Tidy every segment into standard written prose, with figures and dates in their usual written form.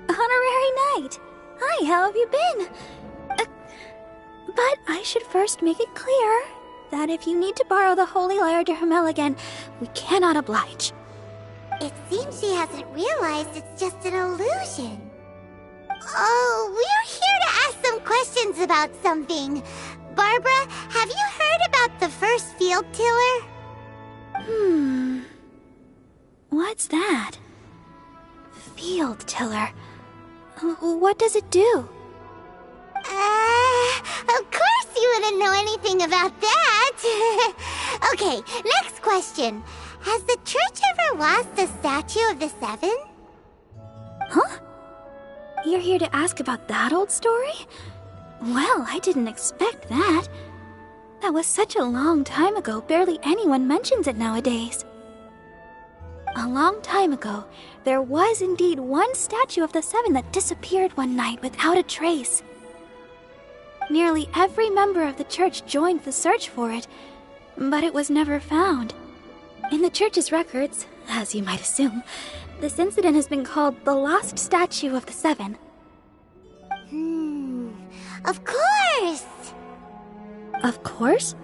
Honorary Knight! Hi, how have you been? But I should first make it clear that if you need to borrow the Holy Lyre to Hermel again, we cannot oblige. It seems she hasn't realized it's just an illusion. Oh, we're here to ask some questions about something. Barbara, have you heard about the first field tiller? What's that? Field tiller. What does it do? Of course you wouldn't know anything about that. Okay, next question. Has the church ever lost a statue of the Seven? Huh? You're here to ask about that old story? Well, I didn't expect that. That was such a long time ago, barely anyone mentions it nowadays. A long time ago, there was indeed one statue of the Seven that disappeared one night without a trace. Nearly every member of the church joined the search for it, but it was never found. In the church's records, as you might assume, this incident has been called the Lost Statue of the Seven. Of course! Of course?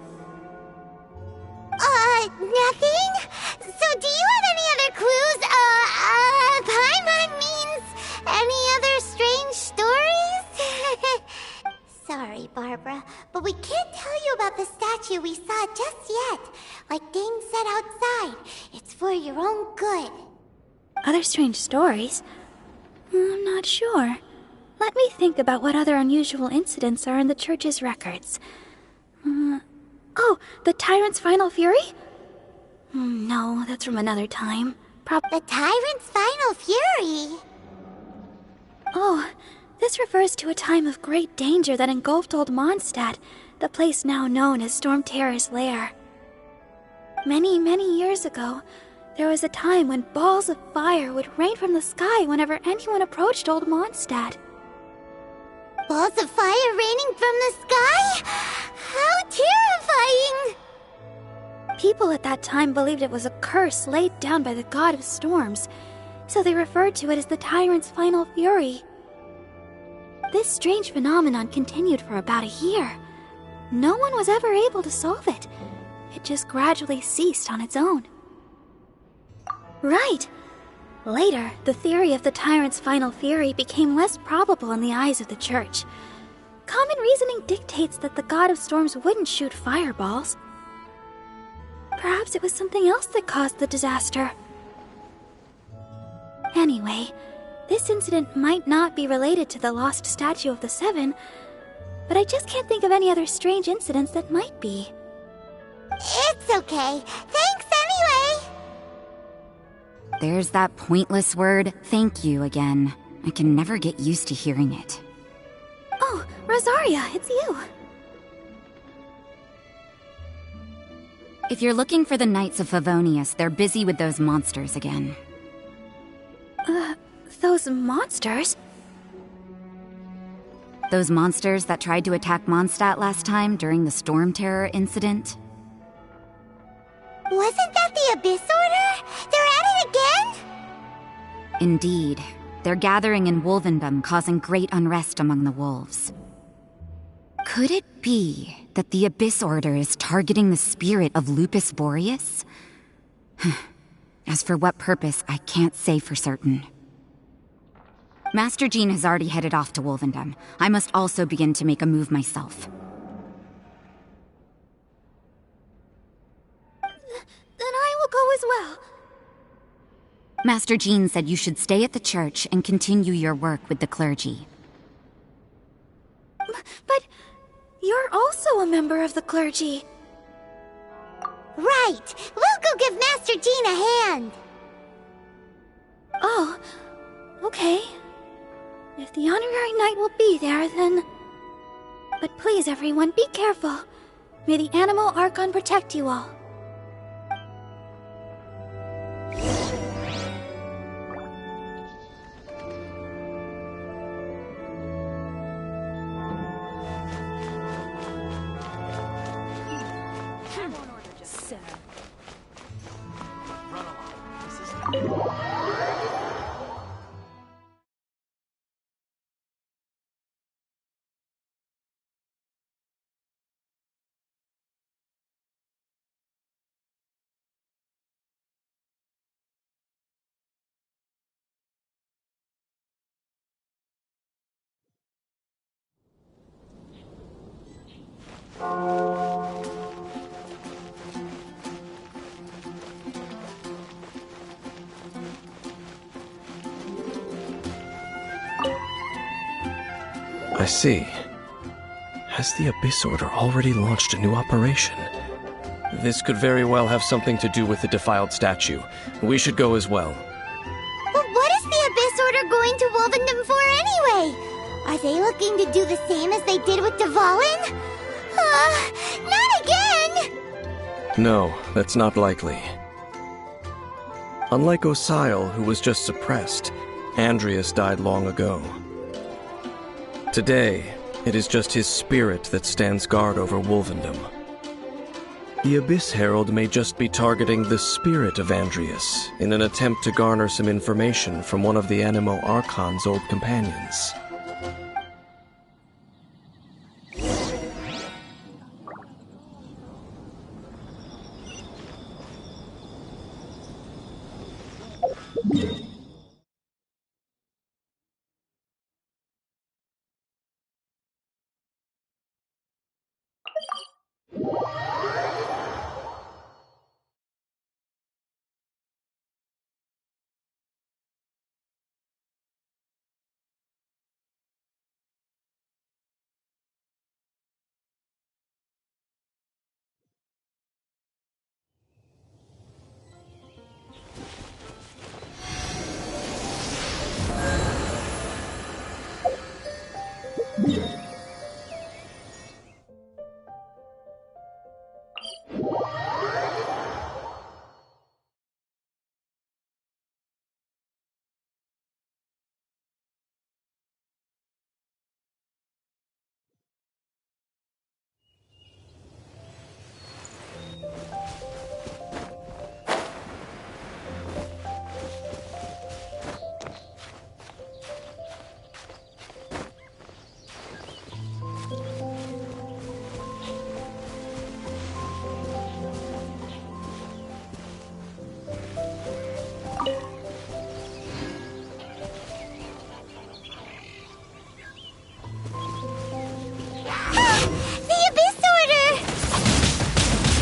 Nothing? So do you have any other clues? Paimon means any other strange stories? Sorry, Barbara, but we can't tell you about the statue we saw just yet. Like Dane said outside, it's for your own good. Other strange stories? I'm not sure. Let me think about what other unusual incidents are in the church's records. Oh, the Tyrant's Final Fury? No, that's from another time. The Tyrant's Final Fury? Oh, this refers to a time of great danger that engulfed Old Mondstadt, the place now known as Storm Terror's lair. Many, many years ago, there was a time when balls of fire would rain from the sky whenever anyone approached Old Mondstadt. Balls of fire raining from the sky? How terrifying! People at that time believed it was a curse laid down by the god of storms, so they referred to it as the Tyrant's Final Fury. This strange phenomenon continued for about a year. No one was ever able to solve it. It just gradually ceased on its own. Right. Later, the theory of the Tyrant's Final Fury became less probable in the eyes of the church. Common reasoning dictates that the god of storms wouldn't shoot fireballs. Perhaps it was something else that caused the disaster. Anyway, this incident might not be related to the lost statue of the Seven, but I just can't think of any other strange incidents that might be. It's okay. Thanks anyway! There's that pointless word, thank you, again. I can never get used to hearing it. Oh, Rosaria, it's you. If you're looking for the Knights of Favonius, they're busy with those monsters again. Those monsters? Those monsters that tried to attack Mondstadt last time during the Storm Terror incident? Wasn't that the Abyss Order? They're at it again? Indeed. They're gathering in Wolvendom, causing great unrest among the wolves. Could it be that the Abyss Order is targeting the spirit of Lupus Boreas? As for what purpose, I can't say for certain. Master Jean has already headed off to Wolvendom. I must also begin to make a move myself. Then I will go as well. Master Jean said you should stay at the church and continue your work with the clergy. But you're also a member of the clergy. Right! We'll go give Master Jean a hand! Oh, okay. If the honorary knight will be there, then... But please, everyone, be careful. May the Animal Archon protect you all. I see. Has the Abyss Order already launched a new operation? This could very well have something to do with the defiled statue. We should go as well. But what is the Abyss Order going to Wolvendom for anyway? Are they looking to do the same as they did with Dvalin? Not again! No, that's not likely. Unlike Osile, who was just suppressed, Andreas died long ago. Today, it is just his spirit that stands guard over Wolvendom. The Abyss Herald may just be targeting the spirit of Andreas in an attempt to garner some information from one of the Animo Archon's old companions.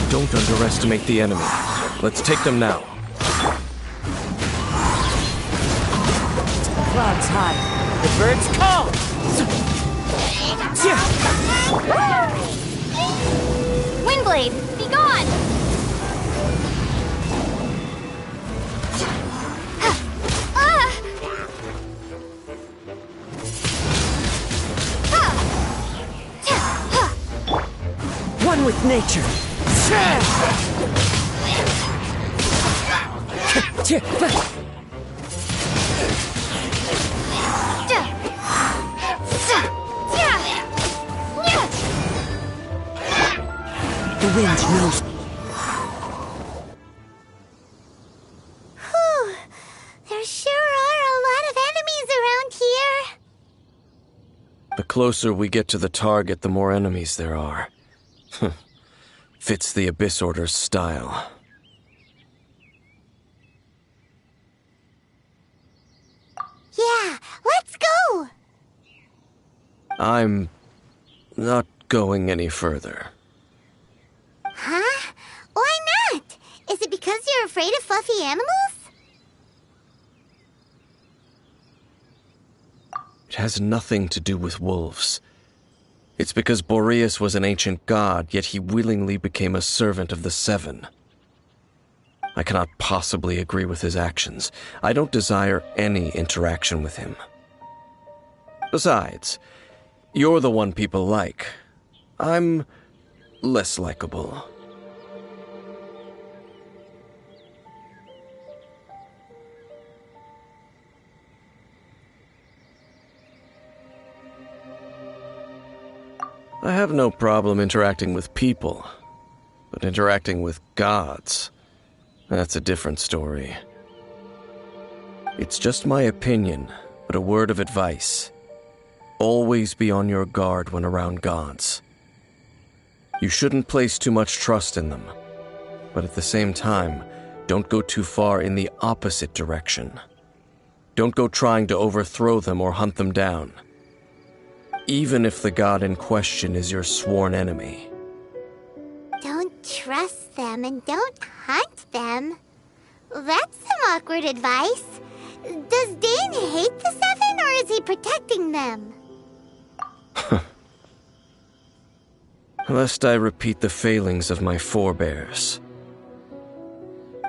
Don't underestimate the enemy. Let's take them now. Clouds high. The birds call! Windblade, be gone! One with nature. The wind knows. closer we get to the target, the more enemies there are. Fits the Abyss Order's style. Yeah, let's go! I'm not going any further. Huh? Why not? Is it because you're afraid of fluffy animals? It has nothing to do with wolves. It's because Boreas was an ancient god, yet he willingly became a servant of the Seven. I cannot possibly agree with his actions. I don't desire any interaction with him. Besides, you're the one people like. I'm less likable. I have no problem interacting with people, but interacting with gods, that's a different story. It's just my opinion, but a word of advice. Always be on your guard when around gods. You shouldn't place too much trust in them, but at the same time, don't go too far in the opposite direction. Don't go trying to overthrow them or hunt them down, even if the god in question is your sworn enemy. Don't trust them and don't hunt them. That's some awkward advice. Does Dane hate the Seven, or is he protecting them? Lest I repeat the failings of my forebears,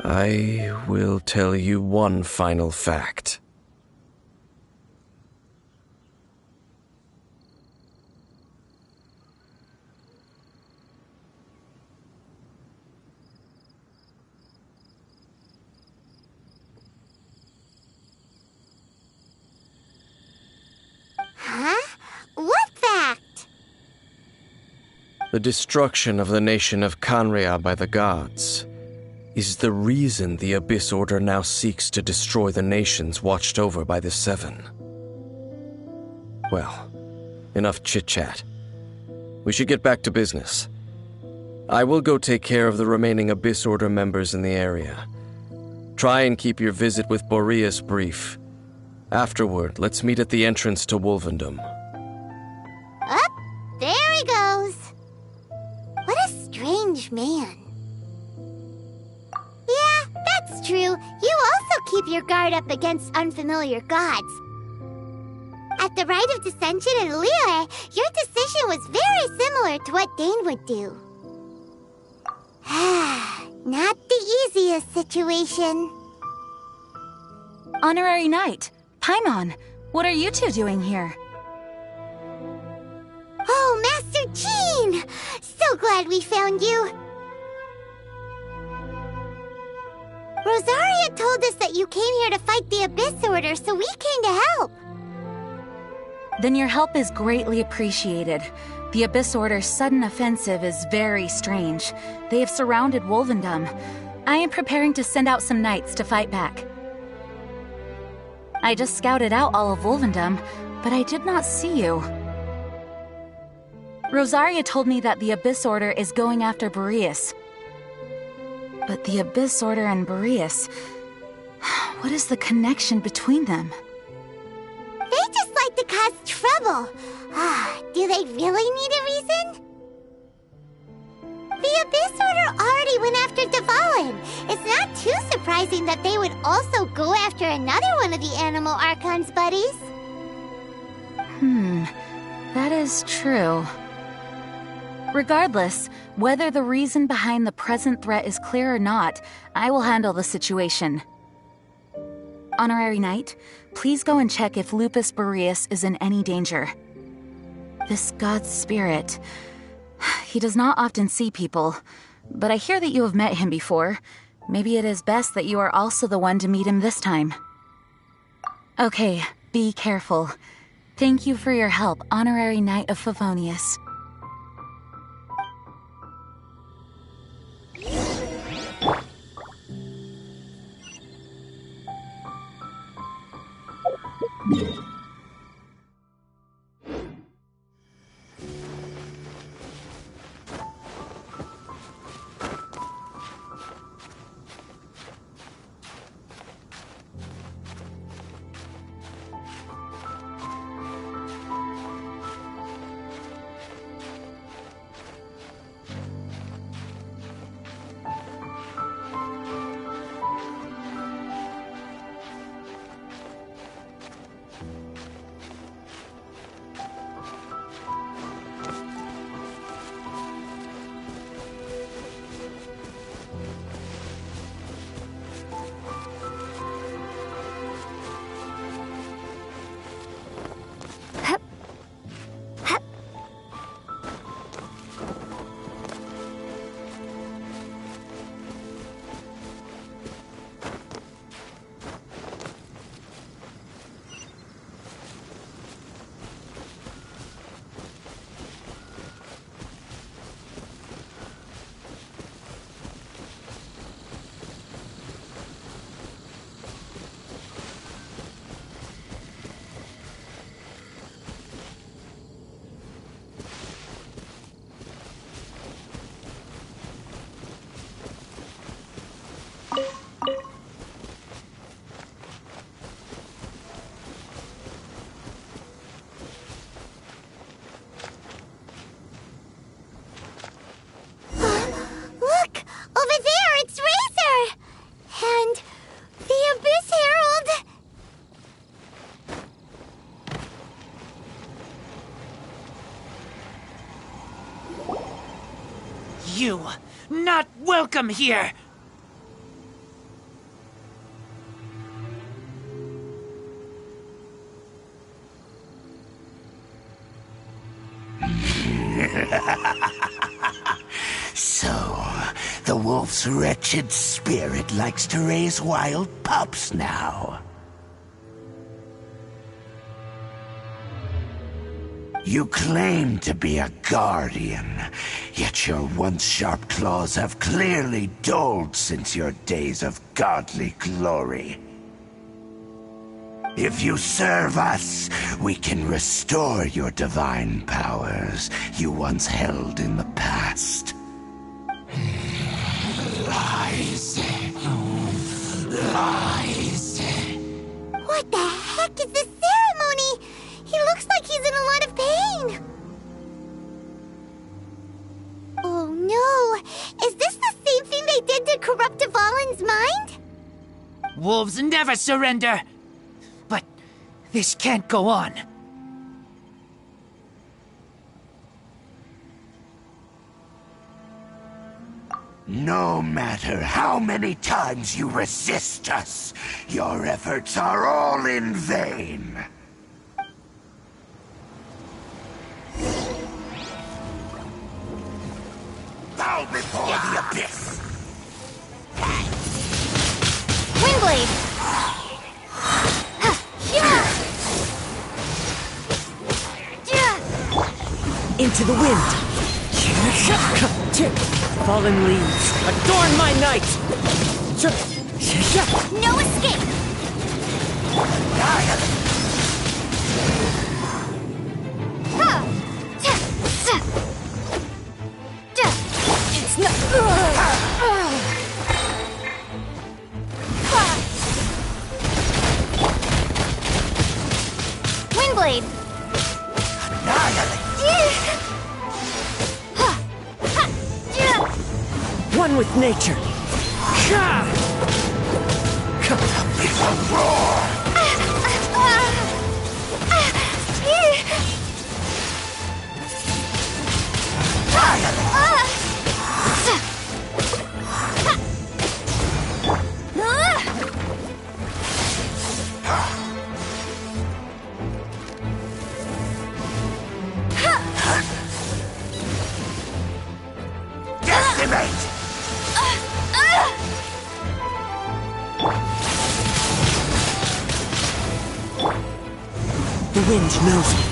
I will tell you one final fact. Huh? What fact? The destruction of the nation of Canria by the gods is the reason the Abyss Order now seeks to destroy the nations watched over by the Seven. Well, enough chit-chat. We should get back to business. I will go take care of the remaining Abyss Order members in the area. Try and keep your visit with Boreas brief. Afterward, let's meet at the entrance to Wolvendom. Up, there he goes. What a strange man. Yeah, that's true. You also keep your guard up against unfamiliar gods. At the Rite of Dissension in Liyue, your decision was very similar to what Dane would do. Not the easiest situation. Honorary Knight, Paimon, what are you two doing here? Oh, Master Jean! So glad we found you. Rosaria told us that you came here to fight the Abyss Order, so we came to help. Then your help is greatly appreciated. The Abyss Order's sudden offensive is very strange. They have surrounded Wolvendom. I am preparing to send out some knights to fight back. I just scouted out all of Wolvendom, but I did not see you. Rosaria told me that the Abyss Order is going after Boreas. But the Abyss Order and Boreas... what is the connection between them? They just like to cause trouble. Do they really need a reason? The Abyss Order already went after Dvalin. It's not too surprising that they would also go after another one of the Animal Archon's buddies. That is true. Regardless, whether the reason behind the present threat is clear or not, I will handle the situation. Honorary Knight, please go and check if Lupus Boreas is in any danger. This god's spirit... he does not often see people, but I hear that you have met him before. Maybe it is best that you are also the one to meet him this time. Okay, be careful. Thank you for your help, Honorary Knight of Favonius. welcome here! So, the wolf's wretched spirit likes to raise wild pups now. You claim to be a guardian, yet your once sharp claws have clearly dulled since your days of godly glory. If you serve us, we can restore your divine powers you once held in the past. Lies. Lies. What the heck is this ceremony? He looks like he's in a lot of pain. Oh no! Is this the same thing they did to corrupt Dvalin's mind? Wolves never surrender! But this can't go on. No matter how many times you resist us, your efforts are all in vain. Bow before the abyss! Windblade! Into the wind! Fallen leaves, adorn my night! No escape! It's not. Windblade! One with nature! It's a roar! Decimate! The wind knows me.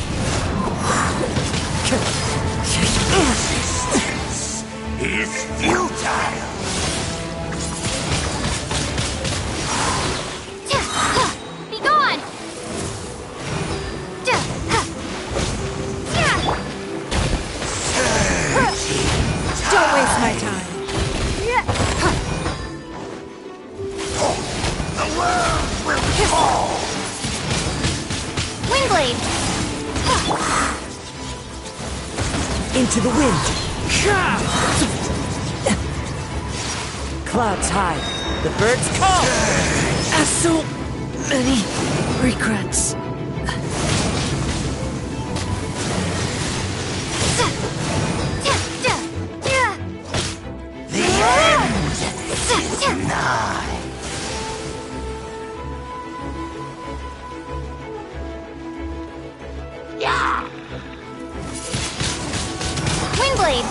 Resistance is futile! Be gone! Don't waste my time. The world will fall! Windblade! Into the wind! Clouds high, the birds call! So many regrets. The end is nigh! Windblade!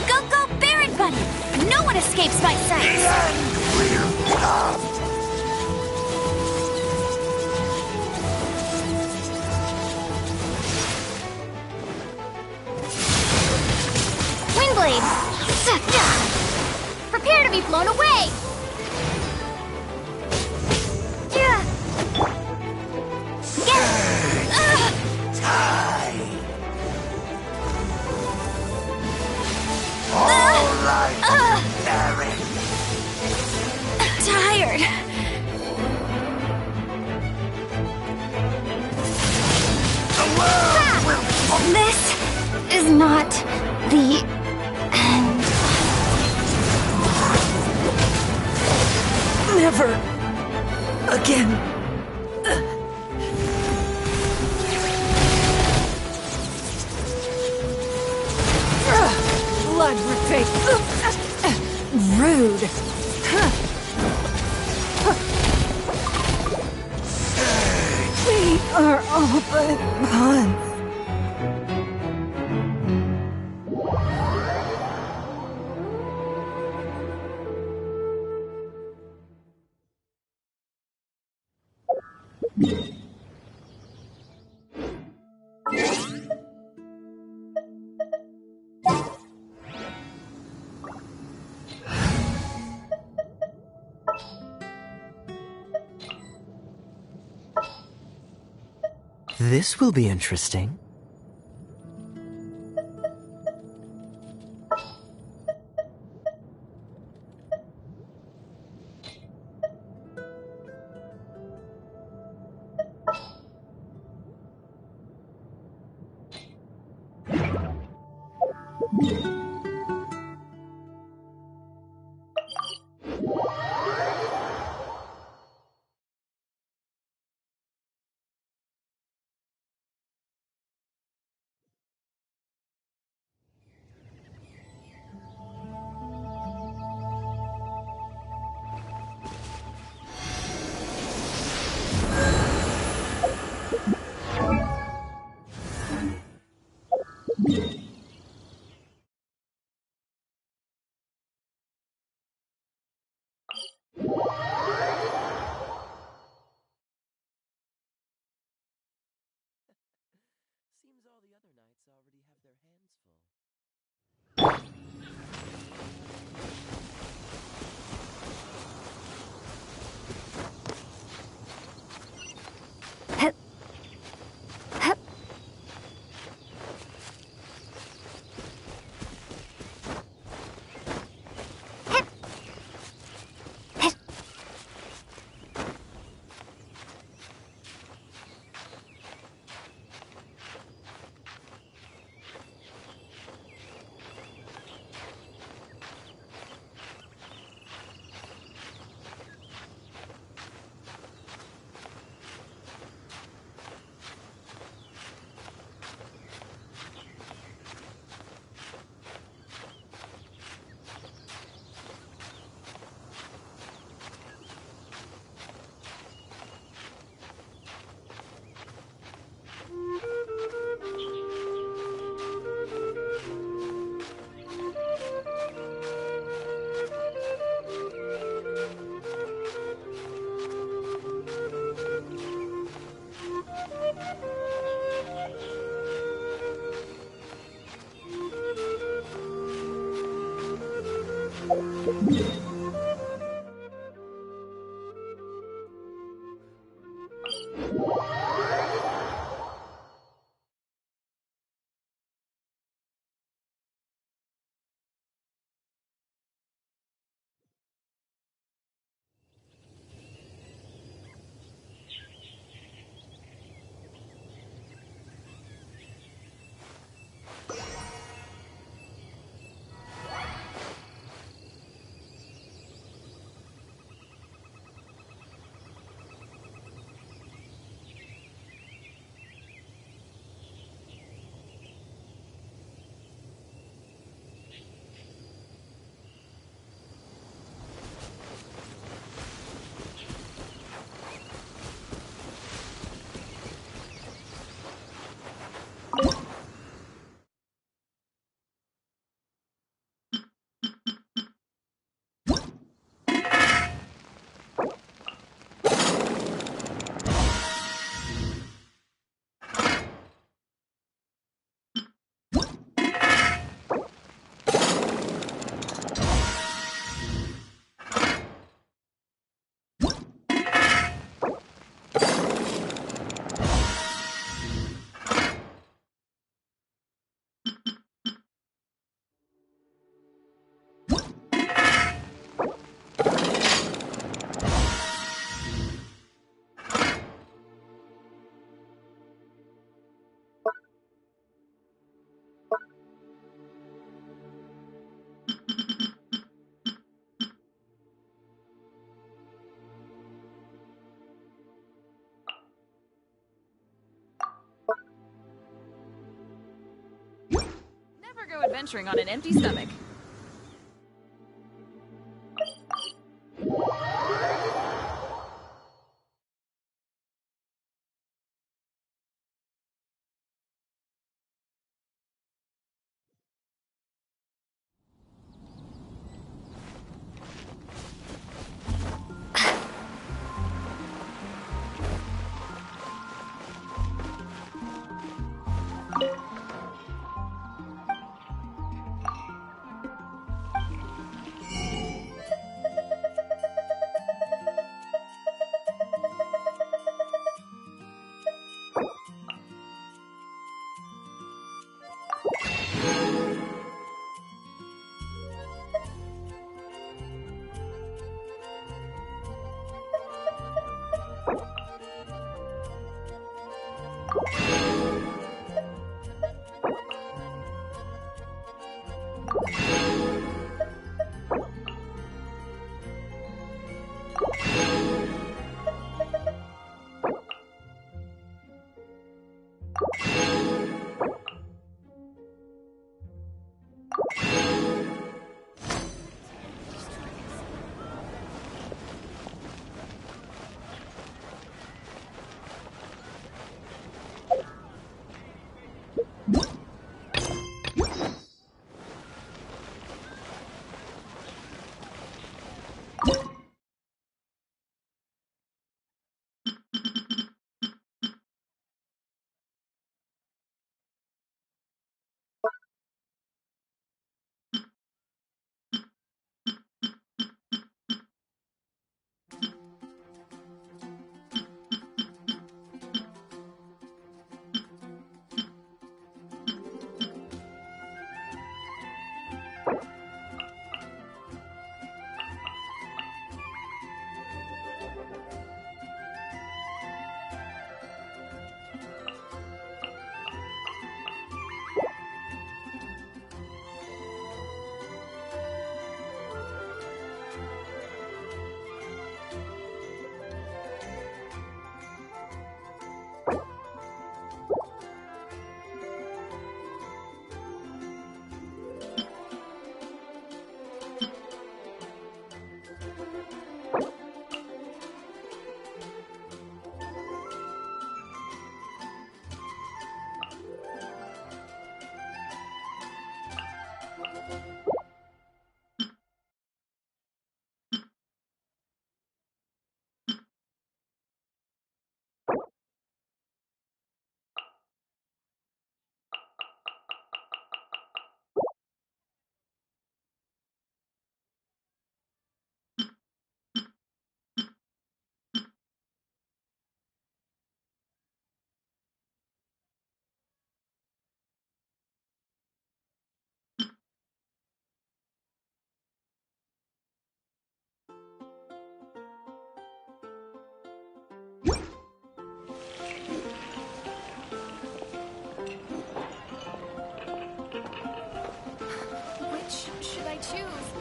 Go, Barret Bunny! No one escapes my The sight! end will come! Windblade! Prepare to be blown away! Tide! All life will perish! Tired. The world will fall! This is not the end. Never again. Blood repaid. Rude. We are all but pawns. This will be interesting. Seems all the other knights already have their hands full. go adventuring on an empty stomach. Which should I choose?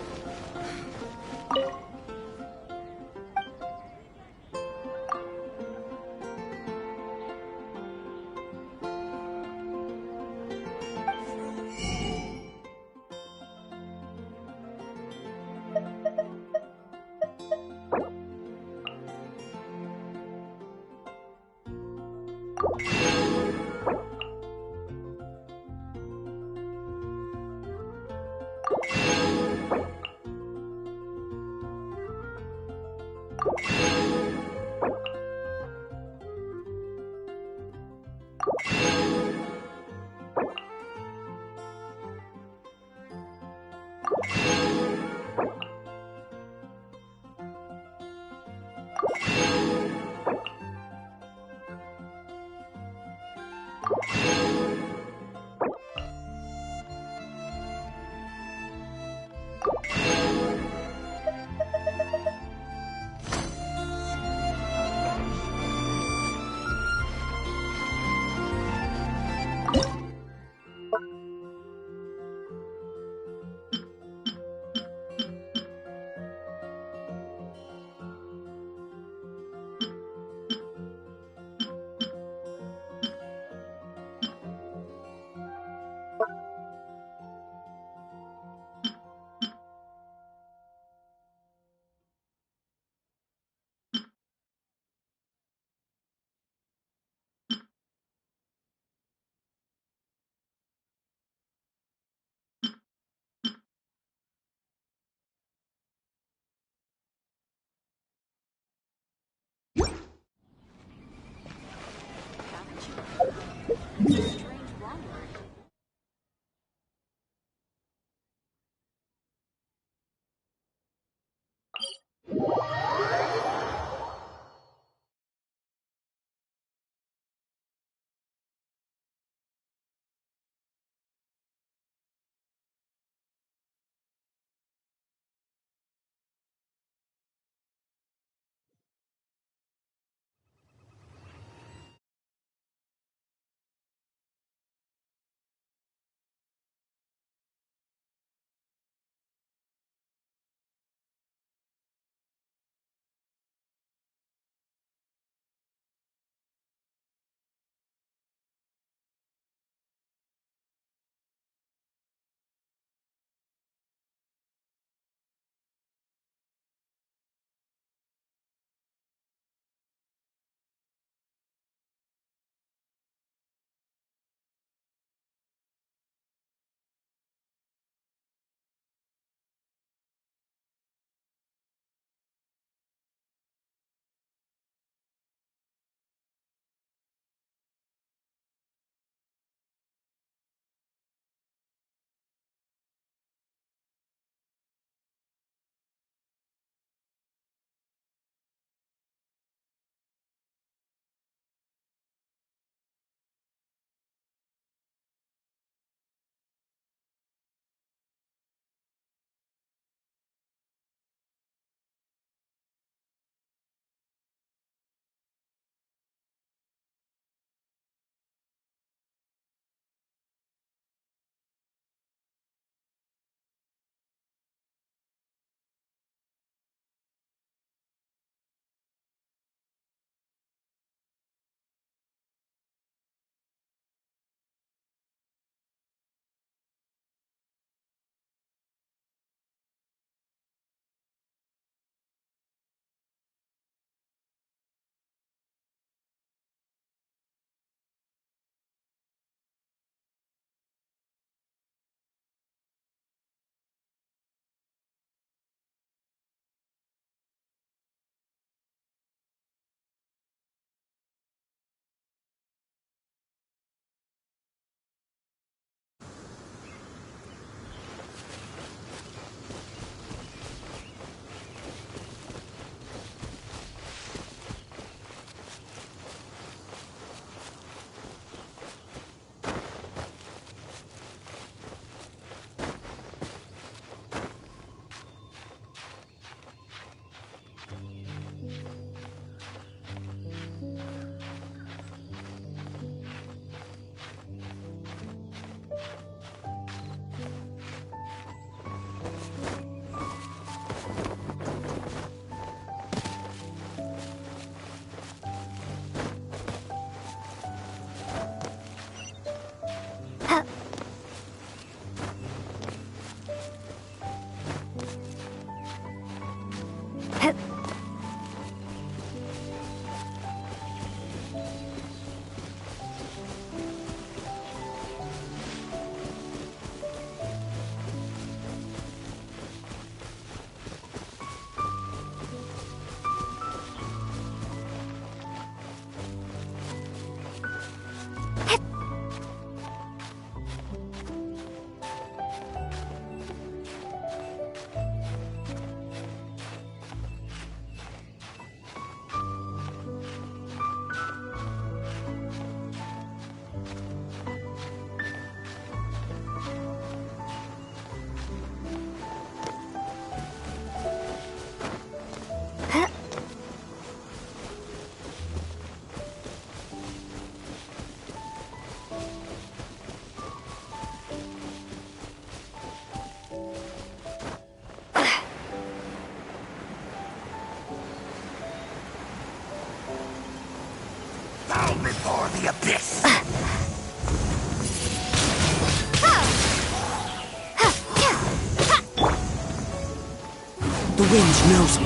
The wind knows me.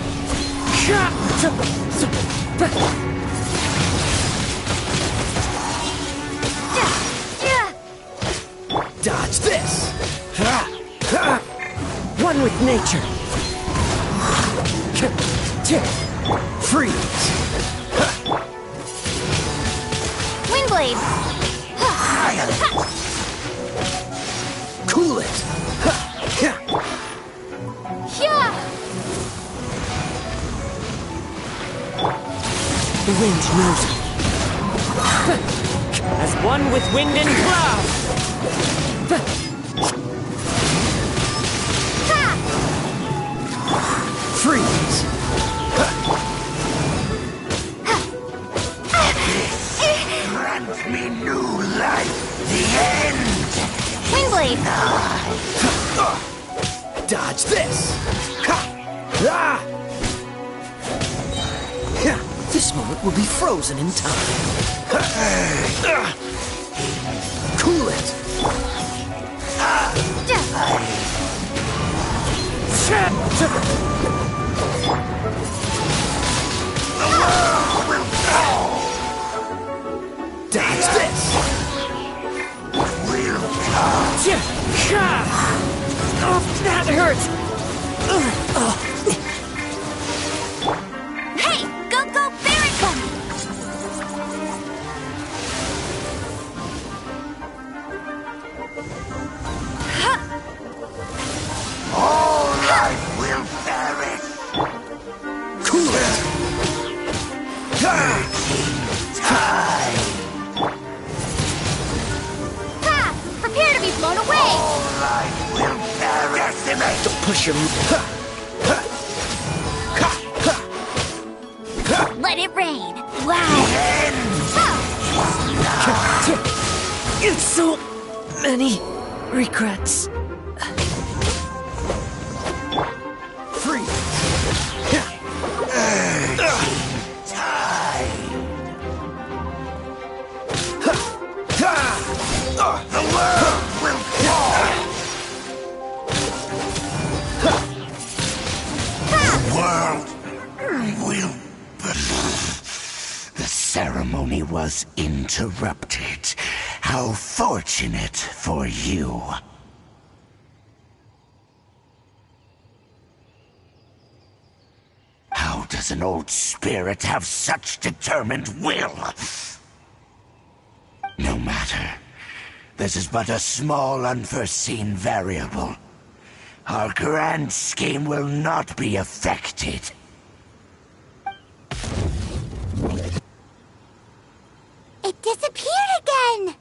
Dodge this! One with nature. Freeze! Windblade! Cool it! The wind knows me. As one with wind and cloud! Freeze! Grant me new life, the end! Windblade! Dodge this! This moment will be frozen in time. Cool it! Dodge this! Oh, that hurts! Hey! Go, Barricade! All life will perish! Cool it! Time! Ha! Prepare to be blown away! All life will perish! Decimate! Don't push him. Let it rain! Wow! It's so many regrets. Freeze! The world will fall! The world will... The ceremony was interrupted. How fortunate for you. How does an old spirit have such determined will? No matter. This is but a small unforeseen variable. Our grand scheme will not be affected. It disappeared again!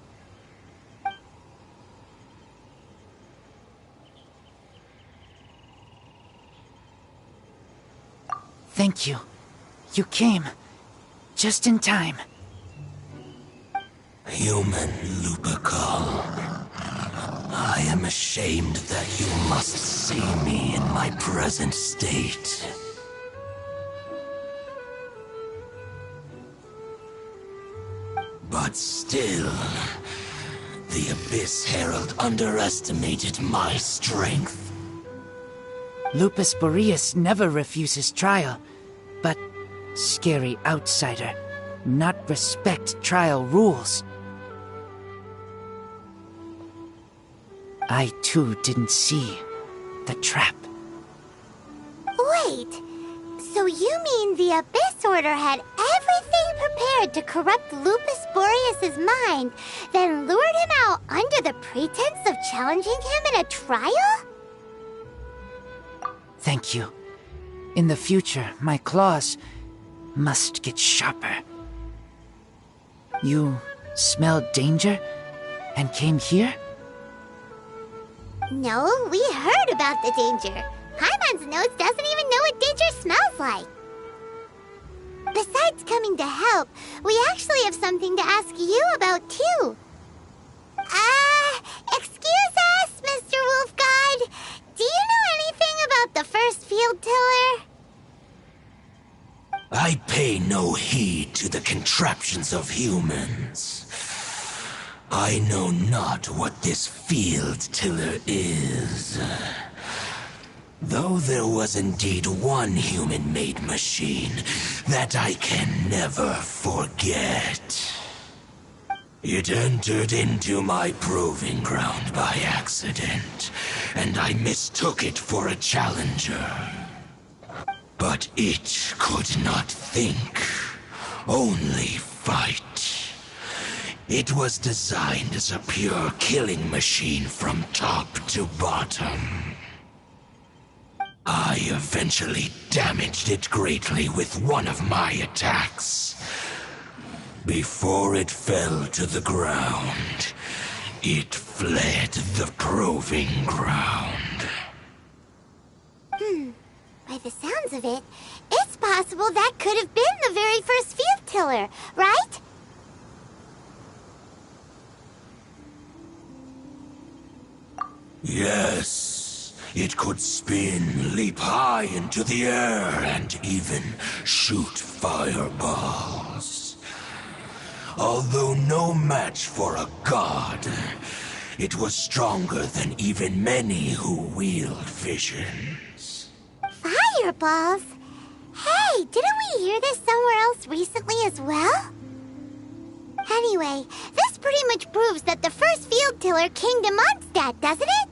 Thank you. You came. Just in time. Human Lupercal. I am ashamed that you must see me in my present state. But still, the Abyss Herald underestimated my strength. Lupus Boreas never refuses trial, but scary outsider, not respect trial rules. I too didn't see the trap. Wait, so you mean the Abyss Order had everything prepared to corrupt Lupus Boreas' mind, then lured him out under the pretense of challenging him in a trial? Thank you. In the future, my claws must get sharper. You smelled danger and came here? No, we heard about the danger. Paimon's nose doesn't even know what danger smells like. Besides coming to help, we actually have something to ask you about, too. Excuse us, Mr. Wolf Guide. Do you know anything about the first field tiller? I pay no heed to the contraptions of humans. I know not what this field tiller is. Though there was indeed one human-made machine that I can never forget. It entered into my proving ground by accident, and I mistook it for a challenger. But it could not think, only fight. It was designed as a pure killing machine from top to bottom. I eventually damaged it greatly with one of my attacks. Before it fell to the ground, it fled the proving ground. By the sounds of it, it's possible that could have been the very first field tiller, right? Yes, it could spin, leap high into the air, and even shoot fireballs. Although no match for a god, it was stronger than even many who wield visions. Fireballs? Hey, didn't we hear this somewhere else recently as well? Anyway, this pretty much proves that the first field tiller came to Mondstadt, doesn't it?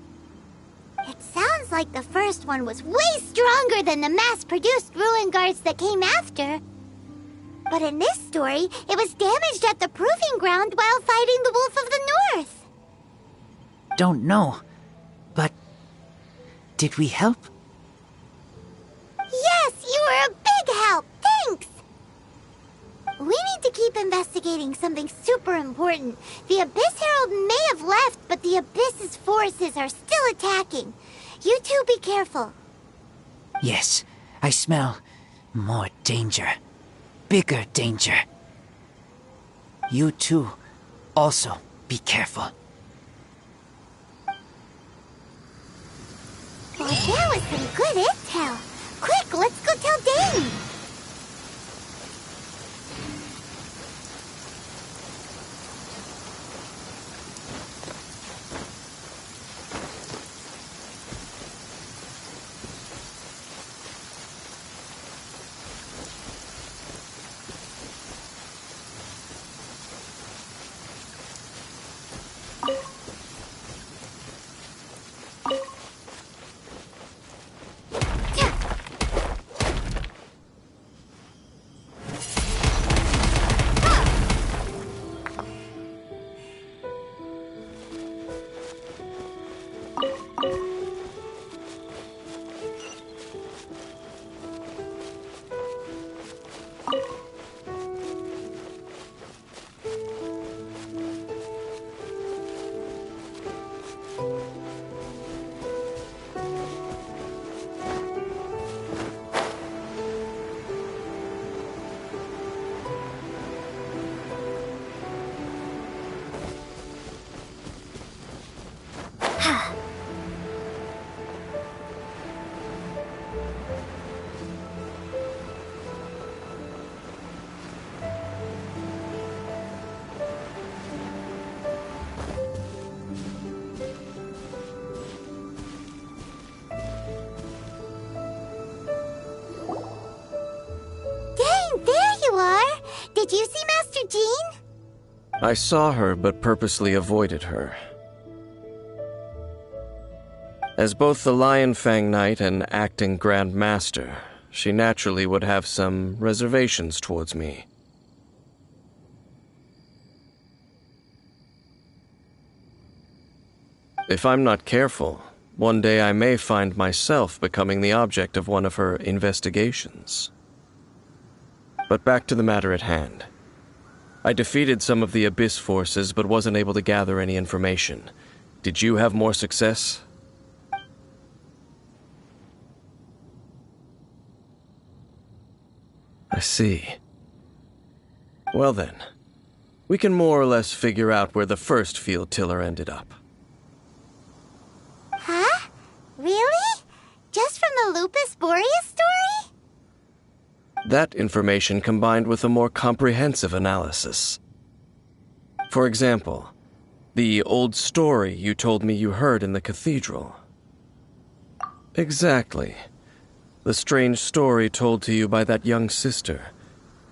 It sounds like the first one was way stronger than the mass-produced ruin guards that came after. But in this story, it was damaged at the proving ground while fighting the Wolf of the North. Don't know, but did we help? Yes, you were a big help. Thanks. We need to keep investigating something super important. The Abyss Herald may have left, but the Abyss's forces are still attacking. You two be careful. Yes, I smell more danger. Bigger danger. You too, also be careful. Well, that was some good intel. Quick, let's go tell Dane. Did you see Master Jean? I saw her, but purposely avoided her. As both the Lion Fang Knight and acting Grand Master, she naturally would have some reservations towards me. If I'm not careful, one day I may find myself becoming the object of one of her investigations. But back to the matter at hand. I defeated some of the Abyss forces, but wasn't able to gather any information. Did you have more success? I see. Well then, we can more or less figure out where the first field tiller ended up. Huh? Really? Just from the Lupus Boreas story? That information combined with a more comprehensive analysis. For example, the old story you told me you heard in the cathedral. Exactly. The strange story told to you by that young sister,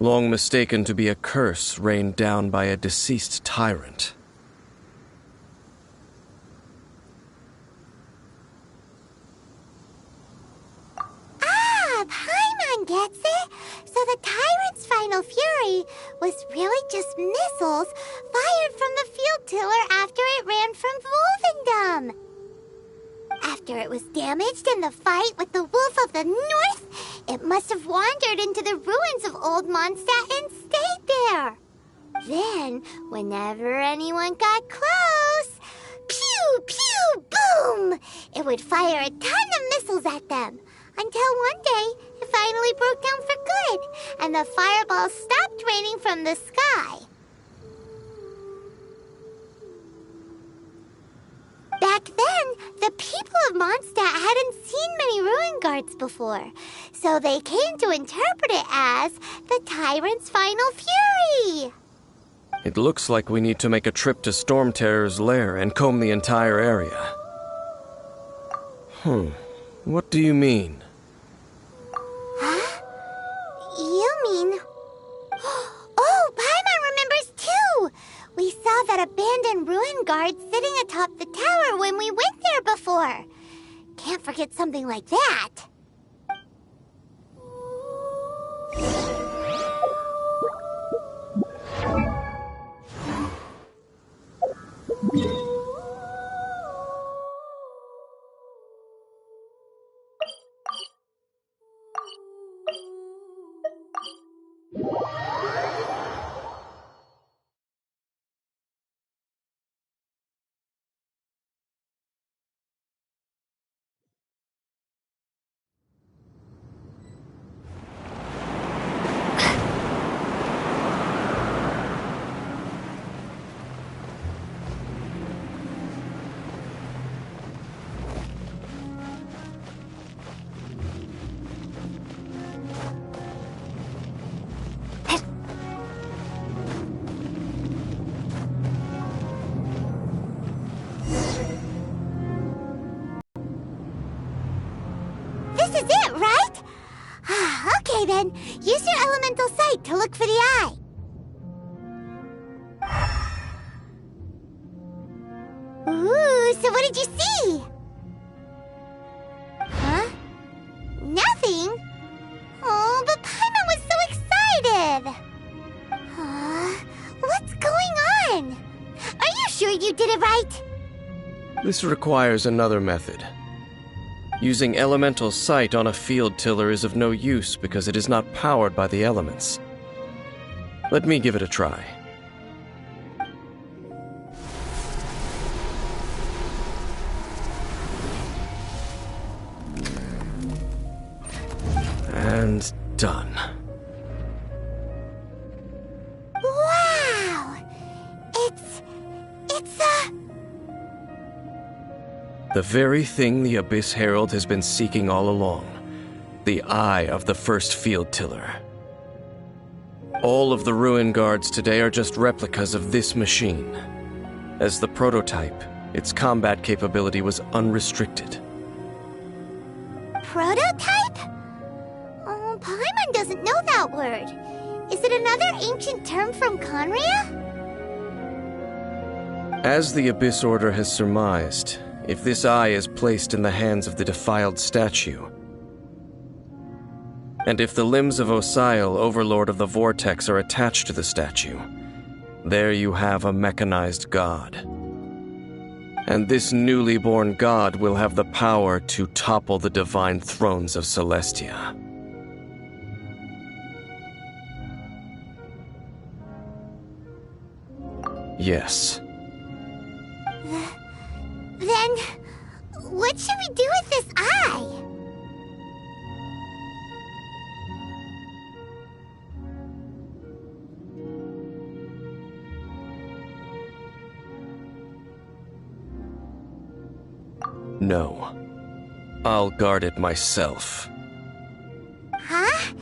long mistaken to be a curse rained down by a deceased tyrant. Ah, Paimon gets it! So the tyrant's final fury was really just missiles fired from the field tiller after it ran from Wolvendom. After it was damaged in the fight with the Wolf of the North, it must have wandered into the ruins of Old Mondstadt and stayed there. Then, whenever anyone got close, pew, pew, boom! It would fire a ton of missiles at them, until one day, it finally broke down for good, and the fireballs stopped raining from the sky. Back then, the people of Mondstadt hadn't seen many ruin guards before, so they came to interpret it as the tyrant's final fury. It looks like we need to make a trip to Storm Terror's lair and comb the entire area. What do you mean? Huh? You mean... Oh, Paimon remembers too! We saw that abandoned ruin guard sitting atop the tower when we went there before. Can't forget something like that. This is it, right? Okay then, use your elemental sight to look for the eye. Ooh, so what did you see? Huh? Nothing? Oh, but Paimon was so excited! What's going on? Are you sure you did it right? This requires another method. Using elemental sight on a field tiller is of no use because it is not powered by the elements. Let me give it a try. And done. Wow! It's The very thing the Abyss Herald has been seeking all along. The eye of the first field tiller. All of the ruin guards today are just replicas of this machine. As the prototype, its combat capability was unrestricted. prototype? Oh, Paimon doesn't know that word. Is it another ancient term from Conria? As the Abyss Order has surmised, if this eye is placed in the hands of the defiled statue, and if the limbs of Osial, Overlord of the Vortex, are attached to the statue, there you have a mechanized god. And this newly born god will have the power to topple the divine thrones of Celestia. Yes. Then, what should we do with this eye? No. I'll guard it myself. Huh?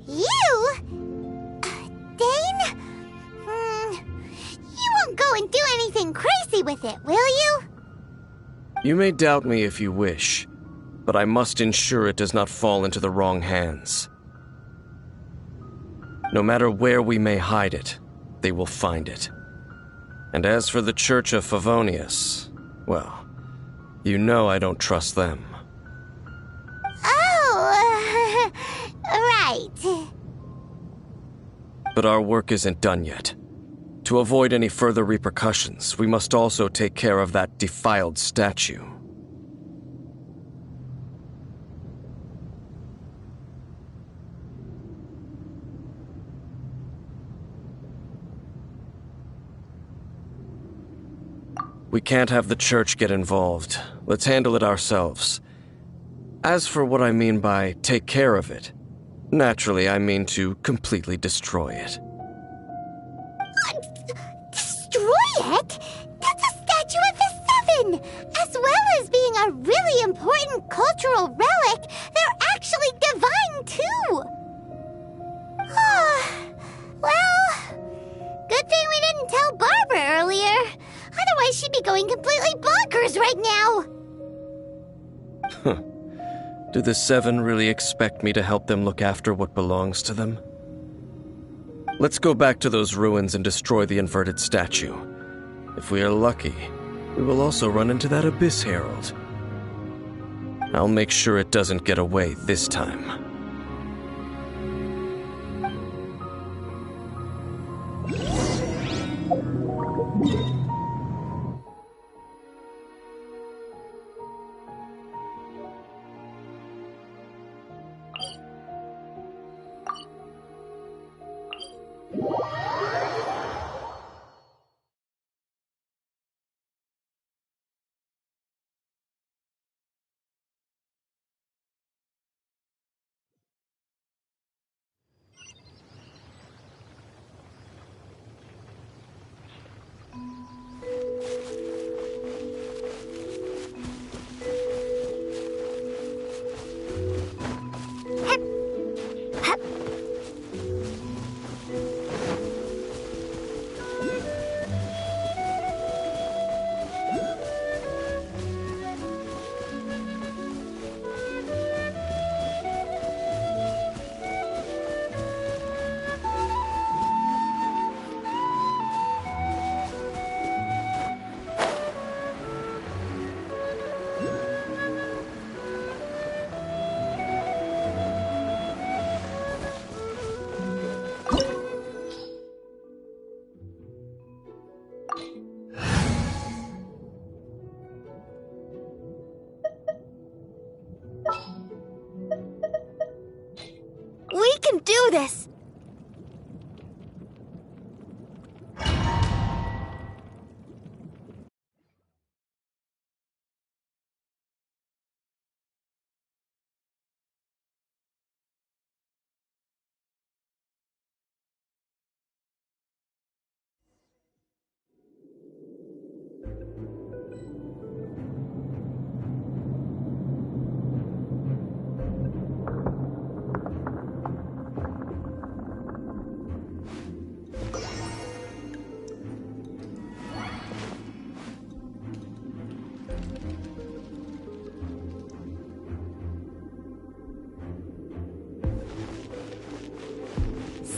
You? Dane? You won't go and do anything crazy with it, will you? You may doubt me if you wish, but I must ensure it does not fall into the wrong hands. No matter where we may hide it, they will find it. And as for the Church of Favonius, well, you know I don't trust them. Oh, right. But our work isn't done yet. To avoid any further repercussions, we must also take care of that defiled statue. We can't have the church get involved. Let's handle it ourselves. As for what I mean by take care of it, naturally I mean to completely destroy it. Destroy it? That's a statue of the Seven! As well as being a really important cultural relic, they're actually divine too! Well, good thing we didn't tell Barbara earlier. Otherwise she'd be going completely bonkers right now! Do the Seven really expect me to help them look after what belongs to them? Let's go back to those ruins and destroy the inverted statue. If we are lucky, we will also run into that Abyss Herald. I'll make sure it doesn't get away this time. We can do this!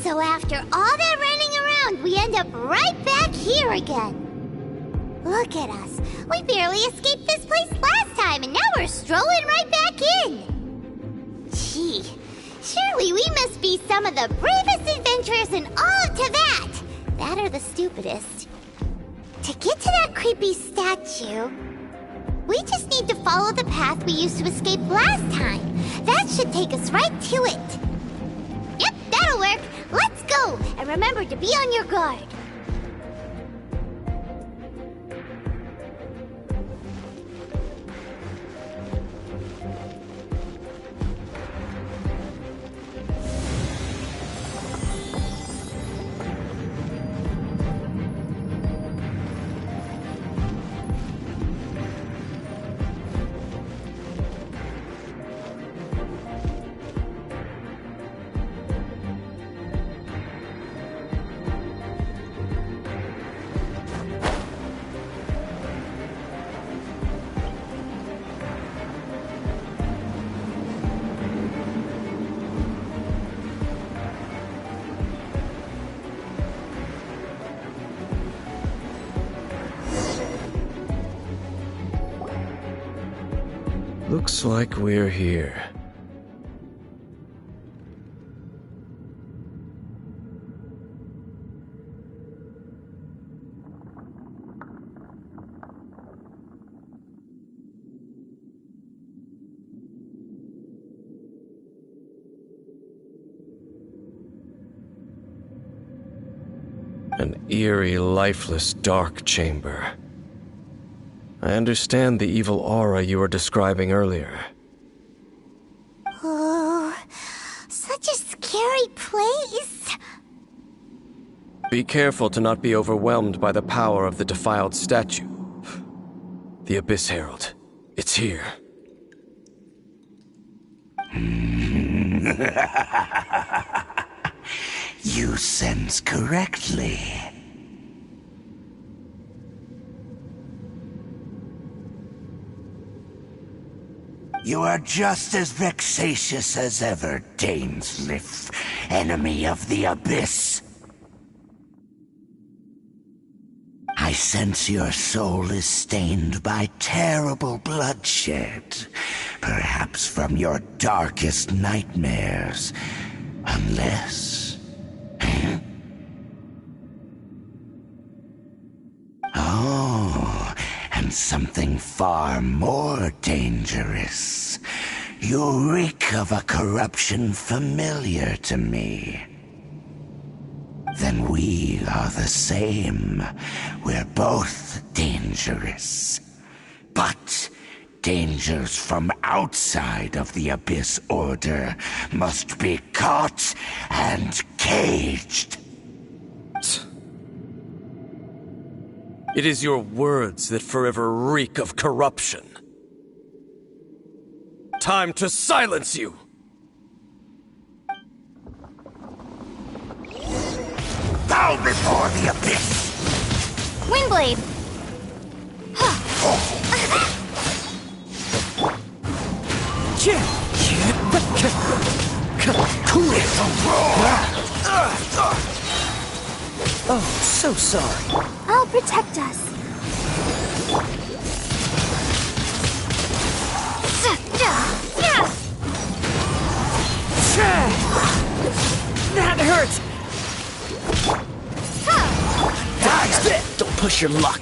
So after all that running around, we end up right back here again. Look at us. We barely escaped this place last time, and now we're strolling right back in. Gee, surely we must be some of the bravest adventurers in all of Teyvat. That or the stupidest. To get to that creepy statue, we just need to follow the path we used to escape last time. That should take us right to it. Yep, that'll work. Let's go! And remember to be on your guard. Looks like we're here. An eerie, lifeless, dark chamber. I understand the evil aura you were describing earlier. Oh, such a scary place. Be careful to not be overwhelmed by the power of the defiled statue. The Abyss Herald. It's here. You sense correctly. You are just as vexatious as ever, Dainsleif, enemy of the Abyss. I sense your soul is stained by terrible bloodshed, perhaps from your darkest nightmares, unless... Oh, and something far more dangerous. You reek of a corruption familiar to me. Then we are the same. We're both dangerous. But dangers from outside of the Abyss Order must be caught and caged. It is your words that forever reek of corruption. Time to silence you! Bow before the Abyss! Windblade! Cool it! Oh, so sorry. I'll protect us. That hurts! Don't push your luck.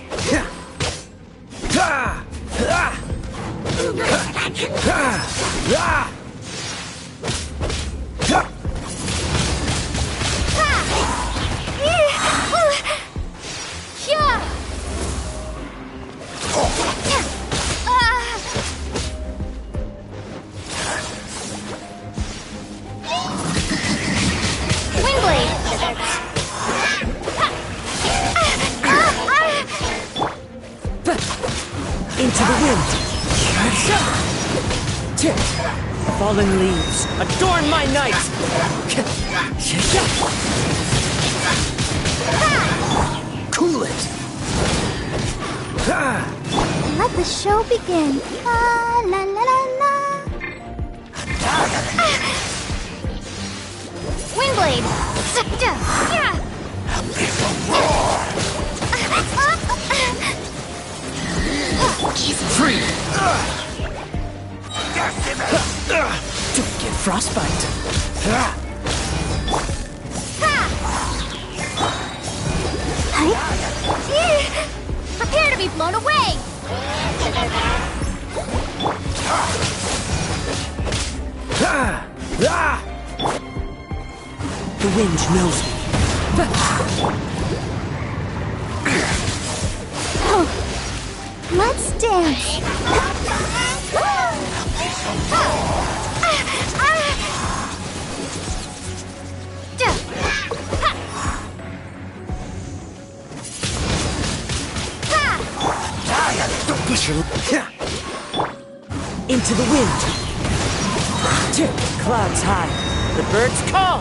Into the wind. Fallen leaves, adorn my night. Cool it. Let the show begin. La la la la la. Windblade! He's free. Don't get frostbite. Prepare to be blown away! The wind knows me. Let's dance. Don't push your... Into the wind. Clouds high. The birds call.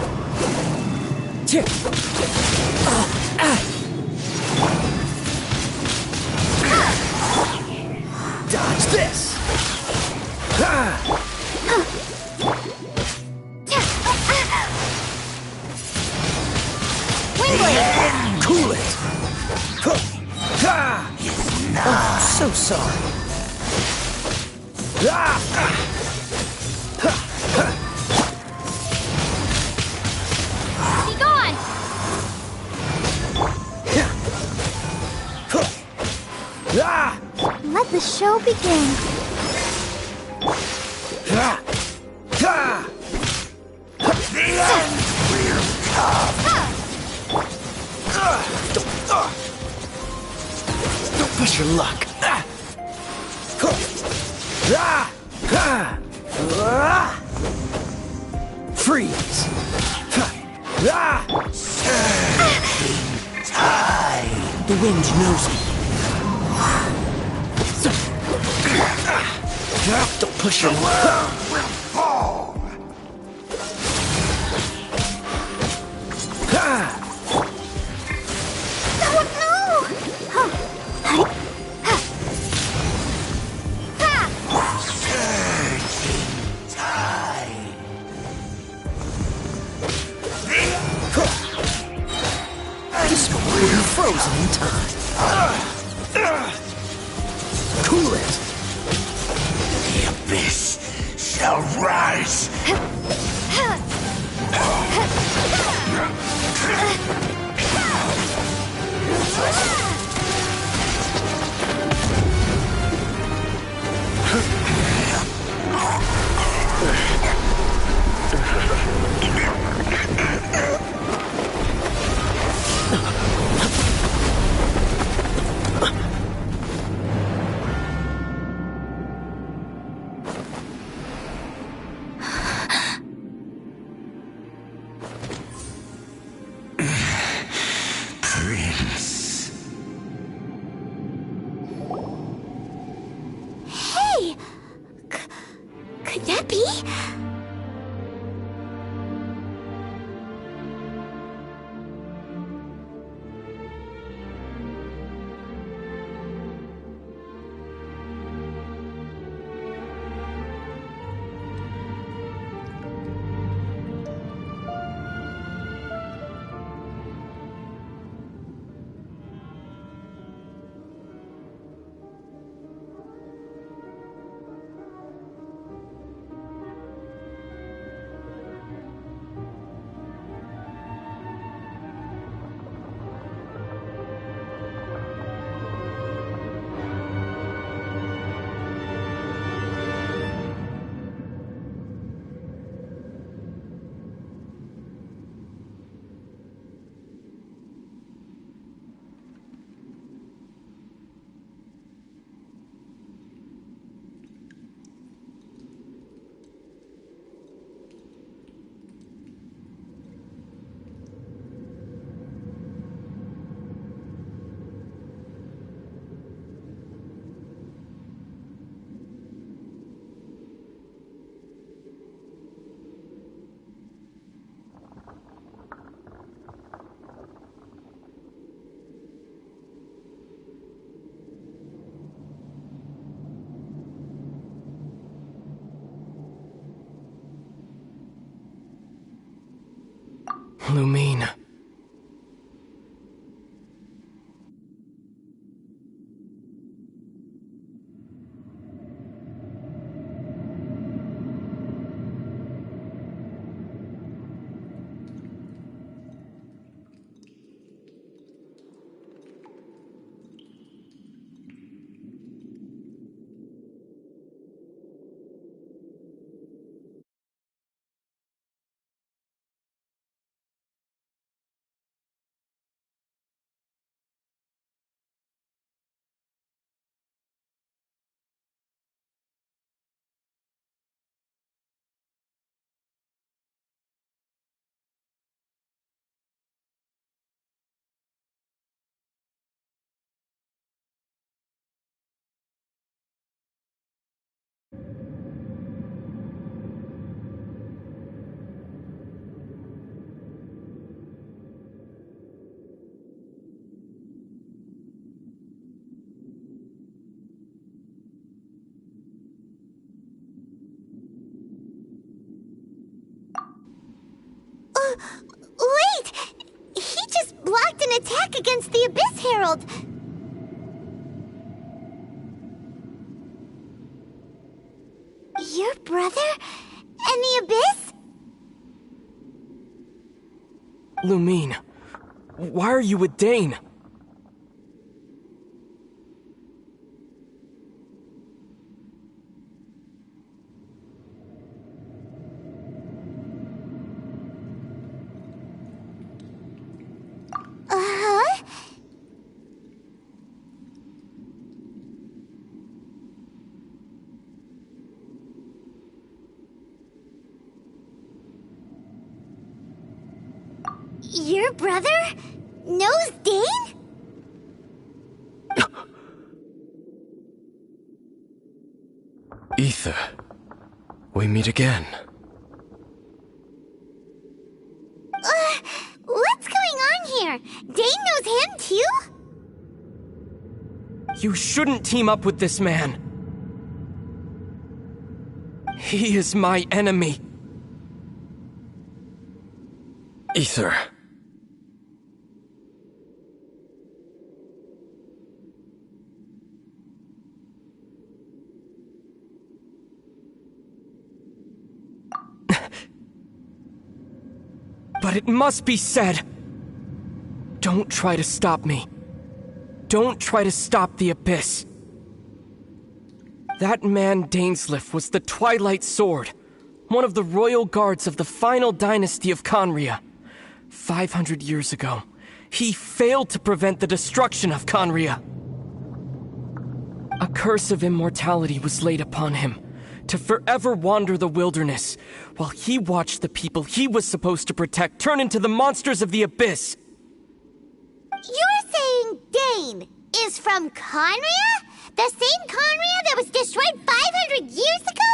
Dodge this. Windblade! Cool it. Oh, so sorry. Be gone! Let the show begin. The end will come. Don't push your luck. Freeze. The wind knows me. Don't push your luck. Will fall. This will be frozen in time. Cool it. The abyss shall rise. Prince. Hey! Could that be? Lumine. Wait! He just blocked an attack against the Abyss Herald! Lumine, why are you with Dane? Uh-huh. Your brother knows Dane? Ether, we meet again. What's going on here? Dane knows him too? You shouldn't team up with this man. He is my enemy. Ether. But it must be said. Don't try to stop me. Don't try to stop the Abyss. That man Dainsleif was the Twilight Sword, one of the royal guards of the final dynasty of Conria. 500 years ago, he failed to prevent the destruction of Conria. A curse of immortality was laid upon him, to forever wander the wilderness, while he watched the people he was supposed to protect turn into the monsters of the Abyss. You're saying Dane is from Conria? The same Conria that was destroyed 500 years ago?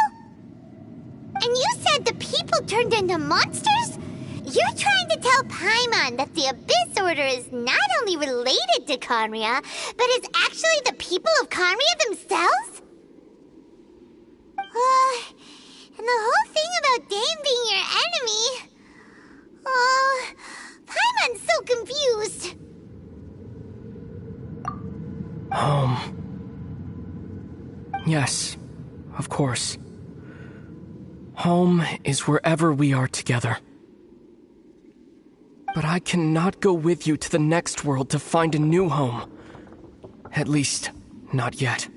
And you said the people turned into monsters? You're trying to tell Paimon that the Abyss Order is not only related to Conria, but is actually the people of Conria themselves? And the whole thing about Dane being your enemy... Paimon's so confused. Yes, of course. Home is wherever we are together. But I cannot go with you to the next world to find a new home. At least, not yet.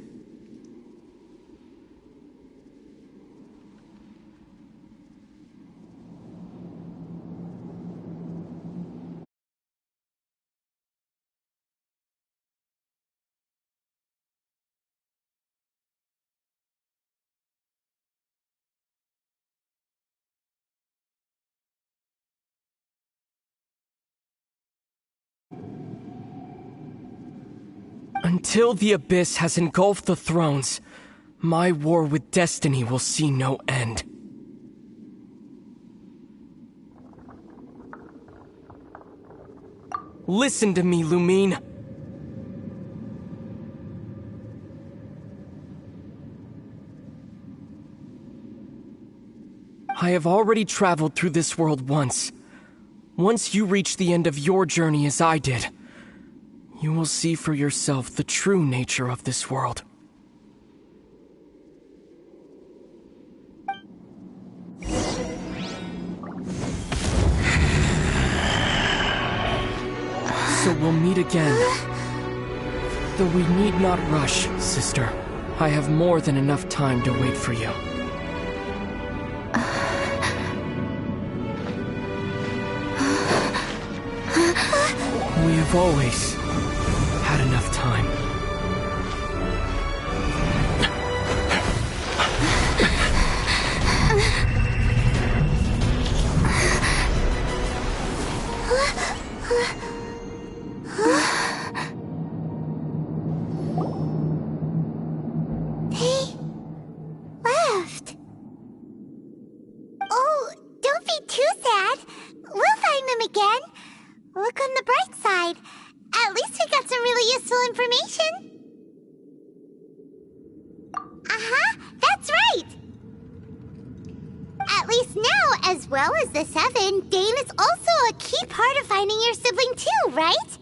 Until the Abyss has engulfed the thrones, my war with destiny will see no end. Listen to me, Lumine. I have already traveled through this world once. Once you reach the end of your journey as I did, you will see for yourself the true nature of this world. So we'll meet again. Though we need not rush, sister. I have more than enough time to wait for you. We have always had enough time. They left. Oh, don't be too sad. We'll find them again. Look on the bright side. At least we got some really useful information. Uh-huh, that's right. At least now, as well as the Seven, Dane is also a key part of finding your sibling too, right?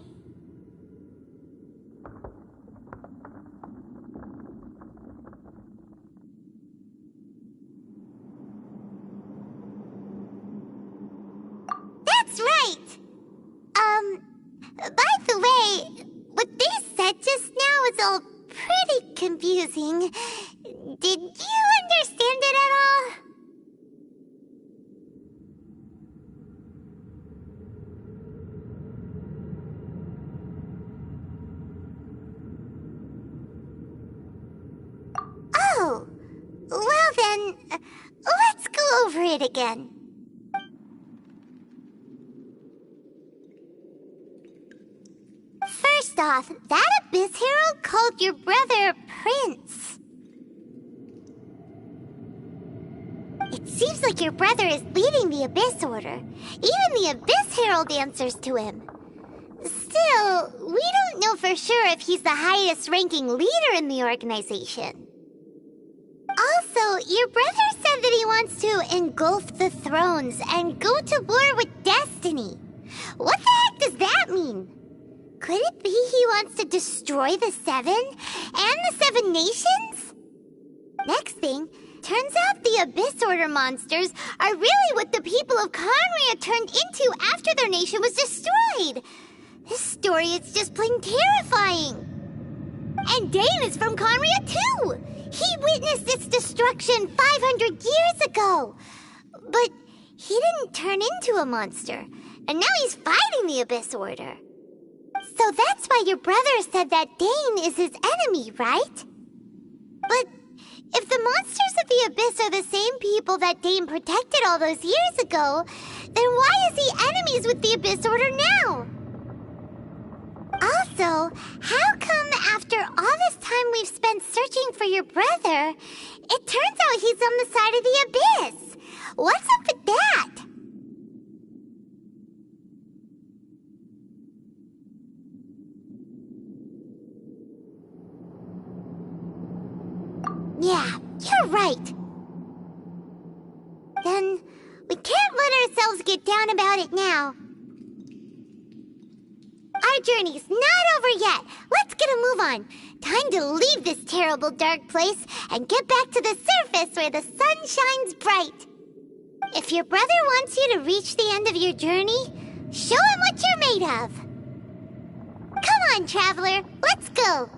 That's right! said just now was all pretty confusing. Did you understand it at all? Oh, well then, let's go over it again. First off, that Abyss Herald called your brother Prince. It seems like your brother is leading the Abyss Order. Even the Abyss Herald answers to him. Still, we don't know for sure if he's the highest ranking leader in the organization. Also, your brother said that he wants to engulf the thrones and go to war with Destiny. What the heck does that mean? Could it be he wants to destroy the Seven and the Seven Nations? Next thing, turns out the Abyss Order monsters are really what the people of Conria turned into after their nation was destroyed. This story is just plain terrifying. And Dane is from Conria too. He witnessed its destruction 500 years ago. But he didn't turn into a monster. And now he's fighting the Abyss Order. So that's why your brother said that Dane is his enemy, right? But if the monsters of the Abyss are the same people that Dane protected all those years ago, then why is he enemies with the Abyss Order now? Also, how come after all this time we've spent searching for your brother, it turns out he's on the side of the Abyss? What's up with that? Yeah, you're right. Then we can't let ourselves get down about it now. Our journey's not over yet. Let's get a move on. Time to leave this terrible dark place and get back to the surface where the sun shines bright. If your brother wants you to reach the end of your journey, show him what you're made of. Come on, traveler, let's go.